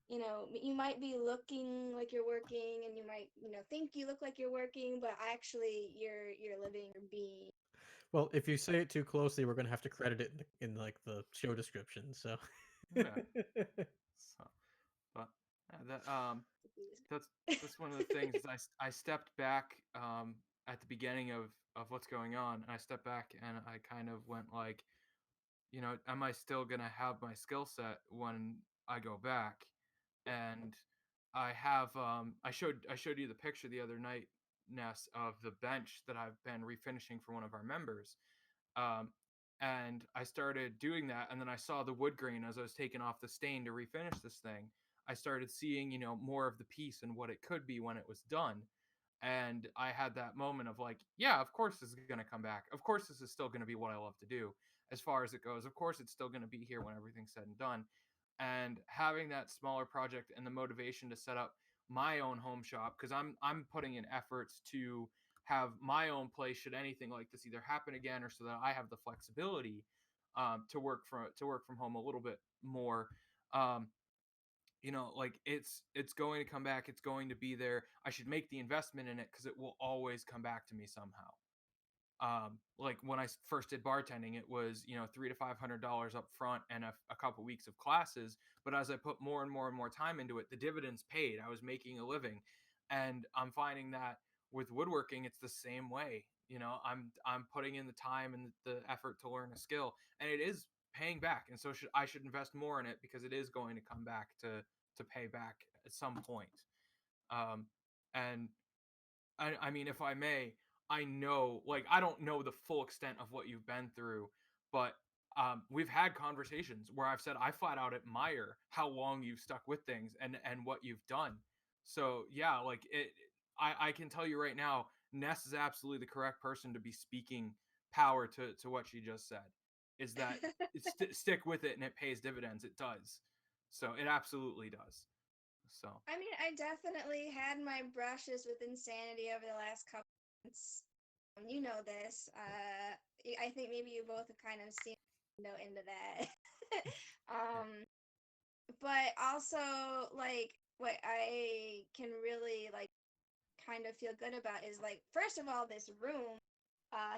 you might be looking like you're working and you might, think you look like you're working, but actually you're living your being. Well, if you say it too closely, we're gonna have to credit it in like the show description. So. yeah. So but that that's one of the things is I stepped back at the beginning of what's going on, and I stepped back and I kind of went like, am I still gonna have my skill set when I go back? And I have I showed you the picture the other night Ness, of the bench that I've been refinishing for one of our members. Um, and I started doing that, and then I saw the wood grain as I was taking off the stain to refinish this thing. I started seeing, more of the piece and what it could be when it was done. And I had that moment of like, yeah, of course this is going to come back. Of course this is still going to be what I love to do as far as it goes. Of course it's still going to be here when everything's said and done. And having that smaller project and the motivation to set up my own home shop, because I'm putting in efforts to have my own place should anything like this either happen again, or so that I have the flexibility to work from home a little bit more. Um, like it's going to come back. It's going to be there. I should make the investment in it because it will always come back to me somehow. Like when I first did bartending, it was $300 to $500 up front and a couple weeks of classes. But as I put more and more and more time into it, the dividends paid. I was making a living, and I'm finding that with woodworking, it's the same way. I'm putting in the time and the effort to learn a skill, and it is paying back. And so I should invest more in it because it is going to come back to pay back at some point. And I mean, if I may, I know, like, I don't know the full extent of what you've been through, but we've had conversations where I've said I flat out admire how long you've stuck with things and what you've done. So yeah, like I can tell you right now, Ness is absolutely the correct person to be speaking power to what she just said. Is that stick with it and it pays dividends? It does. So it absolutely does. So I mean, I definitely had my brushes with insanity over the last couple months. You know this. I think maybe you both have kind of seen into that. um, but also like what I can really like kind of feel good about is like first of all this room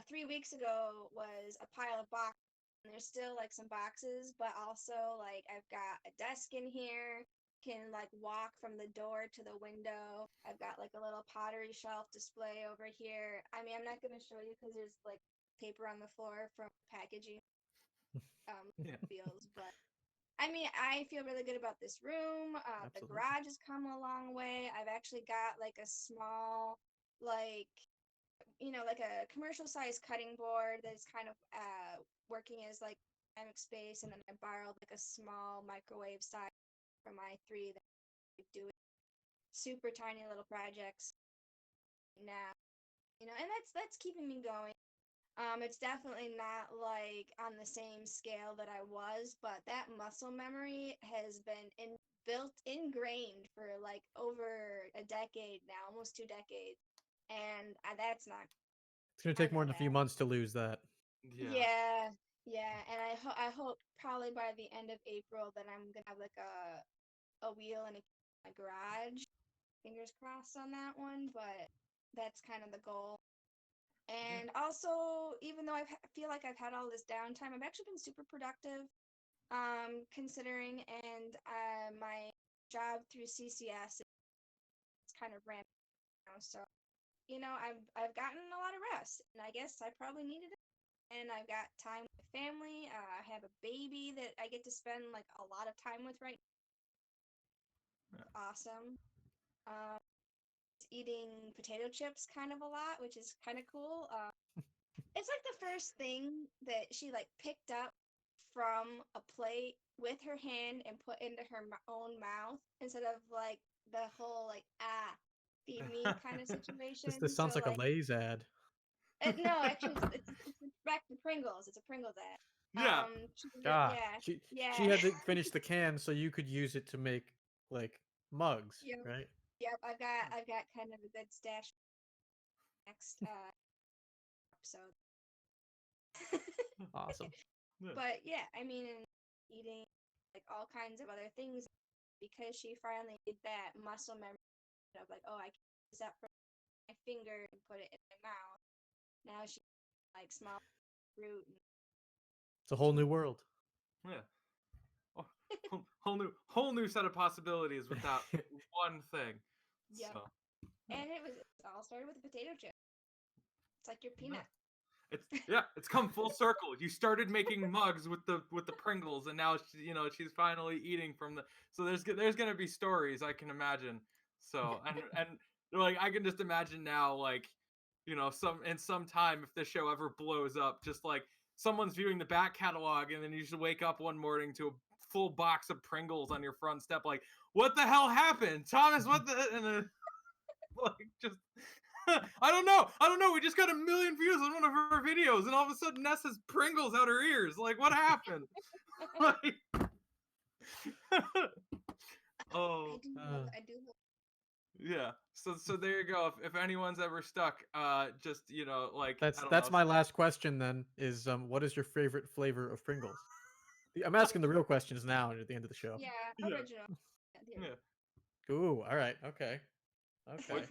3 weeks ago was a pile of boxes, and there's still like some boxes, but also like I've got a desk in here, can like walk from the door to the window. I've got like a little pottery shelf display over here. I mean, I'm not going to show you because there's like paper on the floor from packaging yeah. feels, but I mean, I feel really good about this room. The Absolutely. garage has come a long way. I've actually got like a small, like, like a commercial size cutting board that's kind of working as like dynamic space. And then I borrowed like a small microwave size from my three that I do super tiny little projects now, and that's keeping me going. It's definitely not like on the same scale that I was, but that muscle memory has been ingrained for like over a decade now, almost 2 decades, and that's not. It's going to I take more know than a few that. months to lose that. Yeah. Yeah, yeah, and I hope probably by the end of April that I'm gonna have like a wheel in a garage. Fingers crossed on that one, but that's kind of the goal. And also, even though feel like I've had all this downtime, I've actually been super productive, considering, and my job through CCS is kind of ramped now. So, I've gotten a lot of rest, and I guess I probably needed it. And I've got time with family. I have a baby that I get to spend like a lot of time with right now. Yeah. Awesome. Um, eating potato chips kind of a lot, which is kind of cool. It's like the first thing that she like picked up from a plate with her hand and put into her own mouth instead of like the whole like feed me kind of situation. This So sounds like a like Lay's ad. no, actually it's back to Pringles. It's a Pringles ad. Yeah. Ah, Yeah, she yeah. had to finish the can so you could use it to make like mugs, Yep, right? yep. I've got kind of a good stash next episode. Awesome. Yeah. But yeah, I mean, eating like all kinds of other things because she finally did that muscle memory of like, oh, I can use that from my finger and put it in my mouth. Now she like small fruit. It's a whole new world. Yeah. Oh, whole new set of possibilities with that one thing. Yep. So And it all started with a potato chip. It's like your peanut. it's come full circle. You started making mugs with the Pringles, and now she's finally eating from the. So there's gonna be stories I can imagine. So and Like I can just imagine now, like, you know, some time if this show ever blows up, just like someone's viewing the back catalog and then you just wake up one morning to a full box of Pringles on your front step, like, what the hell happened, Thomas? What the? And then, like, just I don't know. We just got 1 million views on one of her videos, and all of a sudden Ness has Pringles out her ears. Like, what happened? Like, oh. I do love. Yeah. So there you go. If anyone's ever stuck, just, you know, like, I don't That's know. my last question then. Is what is your favorite flavor of Pringles? I'm asking the real questions now at the end of the show. Yeah, Yeah. original. Yeah, Yeah. Ooh, all right, okay. What?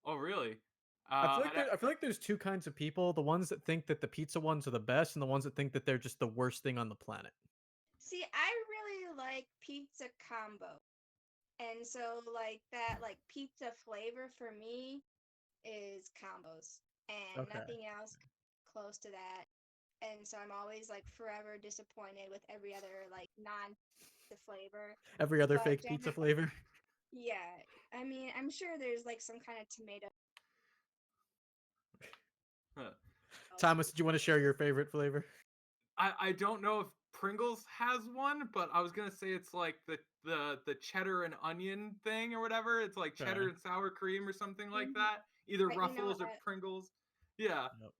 Oh, really? I feel like there's two kinds of people: the ones that think that the pizza ones are the best, and the ones that think that they're just the worst thing on the planet. See, I really like pizza combo. And so like that like pizza flavor for me is combos and Okay. nothing else close to that. And so I'm always like forever disappointed with every other like non pizza flavor. Every other But fake pizza flavor. yeah, I mean, I'm sure there's like some kind of tomato. Thomas, did you want to share your favorite flavor? I don't know if Pringles has one, but I was gonna say it's like the cheddar and onion thing or whatever. It's like cheddar Okay. and sour cream or something like Mhm. that. Either Right, you know, Ruffles or Pringles. Yeah. Yep.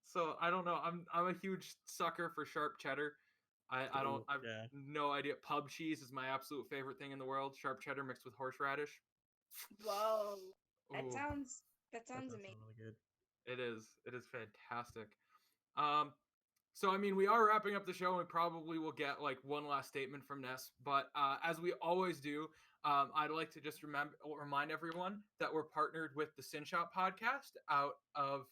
So I don't know. I'm a huge sucker for sharp cheddar. Ooh, I've yeah. no idea. Pub cheese is my absolute favorite thing in the world. Sharp cheddar mixed with horseradish. whoa, that Ooh, sounds that That sounds does amazing. sound really good. it is. It is fantastic. Um, so I mean, we are wrapping up the show, and we probably will get like one last statement from Ness. But as we always do, I'd like to just remind everyone that we're partnered with the Syn Shop podcast out of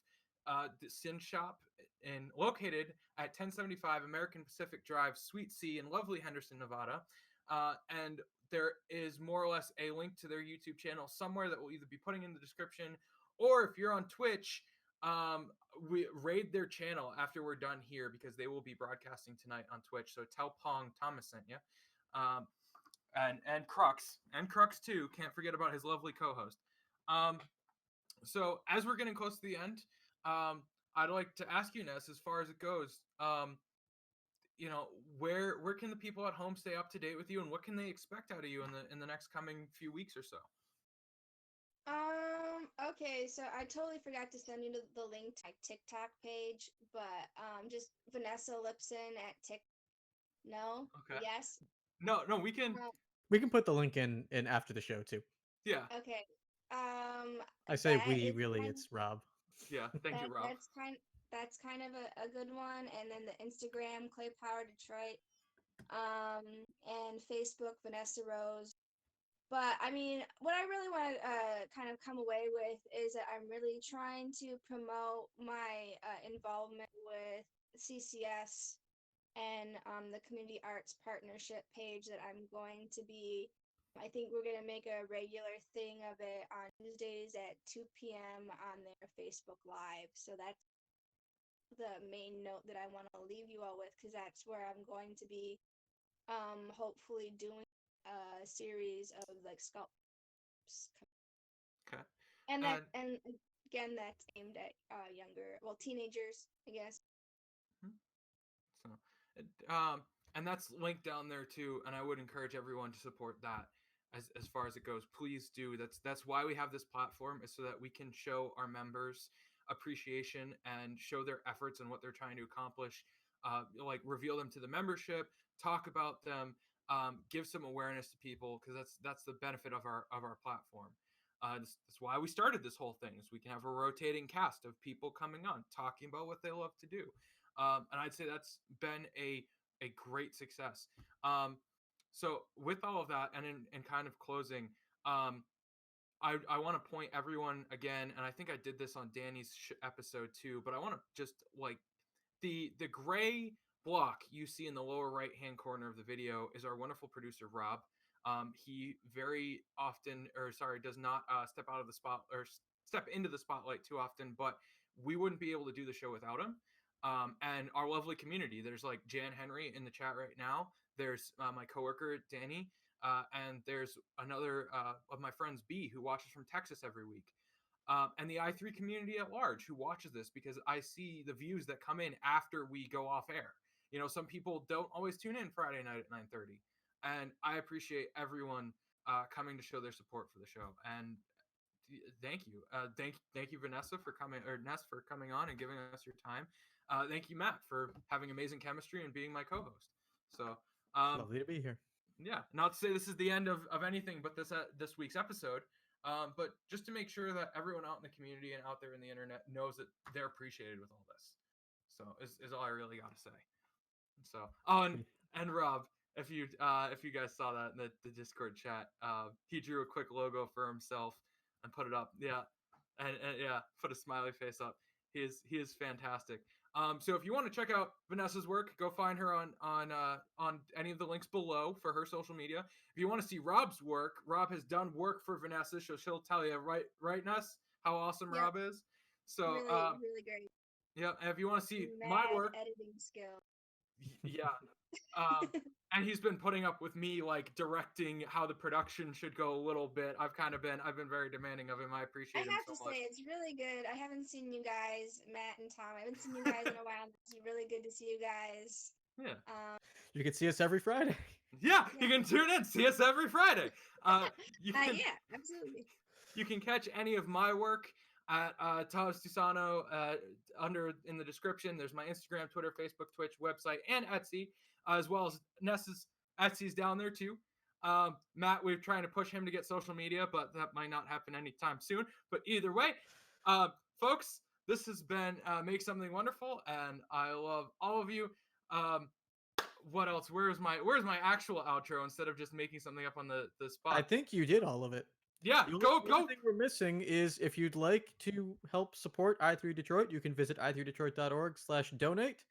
the Syn Shop, and located at 1075 American Pacific Drive, Suite C, in lovely Henderson, Nevada. And there is more or less a link to their YouTube channel somewhere that we'll either be putting in the description, or if you're on Twitch, we raid their channel after we're done here because they will be broadcasting tonight on Twitch. So tell Pong Thomas sent you. And Crux too. Can't forget about his lovely co-host. So as we're getting close to the end, I'd like to ask you, Ness, as far as it goes, you know, where can the people at home stay up to date with you, and what can they expect out of you in the next coming few weeks or so? Okay, so I totally forgot to send you the link to my TikTok page, but just Vanessa Lipson at Tik. No, Okay. yes. No, we can. Um, We can put the link in after the show too. Yeah, okay. I say That we, is really, kind it's Rob. yeah. Thank you, Rob. that's kind of a good one, and then the Instagram Clay Power Detroit, and Facebook Vanessa Rose. But I mean, what I really want to kind of come away with is that I'm really trying to promote my involvement with CCS and the Community Arts Partnership page that I'm going to be. I think we're going to make a regular thing of it on Tuesdays at 2 p.m. on their Facebook Live. So that's the main note that I want to leave you all with, because that's where I'm going to be hopefully doing a series of like sculpts, Okay. and And again that's aimed at younger, well, teenagers, I guess. hmm, so, and that's linked down there too. And I would encourage everyone to support that as far as it goes. Please do. That's why we have this platform, is so that we can show our members appreciation and show their efforts and what they're trying to accomplish. Like reveal them to the membership, talk about them, give some awareness to people, because that's the benefit of our platform. That's why we started this whole thing, is we can have a rotating cast of people coming on talking about what they love to do. And I'd say that's been a great success. So with all of that, and in kind of closing, I want to point everyone again, and I think I did this on Danny's episode too, but I want to just like the gray block you see in the lower right hand corner of the video is our wonderful producer Rob. He very often, or sorry, does not step out of the spot or step into the spotlight too often, but we wouldn't be able to do the show without him. And our lovely community. There's like Jan Henry in the chat right now. There's my coworker Danny. and there's another of my friends, B, who watches from Texas every week. And the i3 community at large who watches this, because I see the views that come in after we go off air. You know, some people don't always tune in Friday night at 9:30, and I appreciate everyone coming to show their support for the show. And thank you, thank you, Vanessa, for coming, or Ness, for coming on and giving us your time. Thank you, Matt, for having amazing chemistry and being my co-host. So, Lovely to be here. yeah, not to say this is the end of anything but this week's episode, but just to make sure that everyone out in the community and out there in the internet knows that they're appreciated with all this. So is all I really got to say. So, and Rob, if you guys saw that in the Discord chat, he drew a quick logo for himself and put it up. Yeah, and yeah, put a smiley face up. He is fantastic. So if you want to check out Vanessa's work, go find her on any of the links below for her social media. If you want to see Rob's work, Rob has done work for Vanessa, so she'll tell you, right, Ness, how awesome Rob is. So really, really great. yeah, and if you want to see Mad my work, editing skill. yeah. And he's been putting up with me, like, directing how the production should go a little bit. I've been very demanding of him. I appreciate him so much. I have to say, it's really good. I haven't seen you guys, Matt and Tom. I haven't seen you guys in a while. It's really good to see you guys. Yeah. You can see us every Friday. Yeah, you can tune in, see us every Friday. Yeah, absolutely. You can catch any of my work at Tusano under in the description. There's my Instagram, Twitter, Facebook, Twitch, website, and Etsy, as well as Ness's Etsy's down there too. Matt, we're trying to push him to get social media, but that might not happen anytime soon. But either way, folks, this has been Make Something Wonderful, and I love all of you. What else? Where's my actual outro instead of just making something up on the spot? I think you did all of it. Yeah, The go. only thing we're missing is, if you'd like to help support i3 Detroit, you can visit i3detroit.org/donate.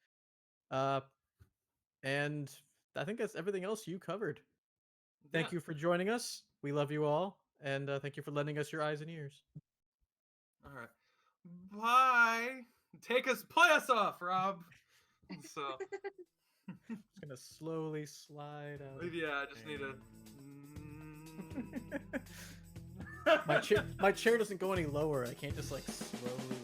And I think that's everything else you covered. Thank you for joining us. We love you all, and thank you for lending us your eyes and ears. All right. Bye. Play us off, Rob. So Just gonna slowly slide out. yeah, I just need to. My chair doesn't go any lower. I can't just like slowly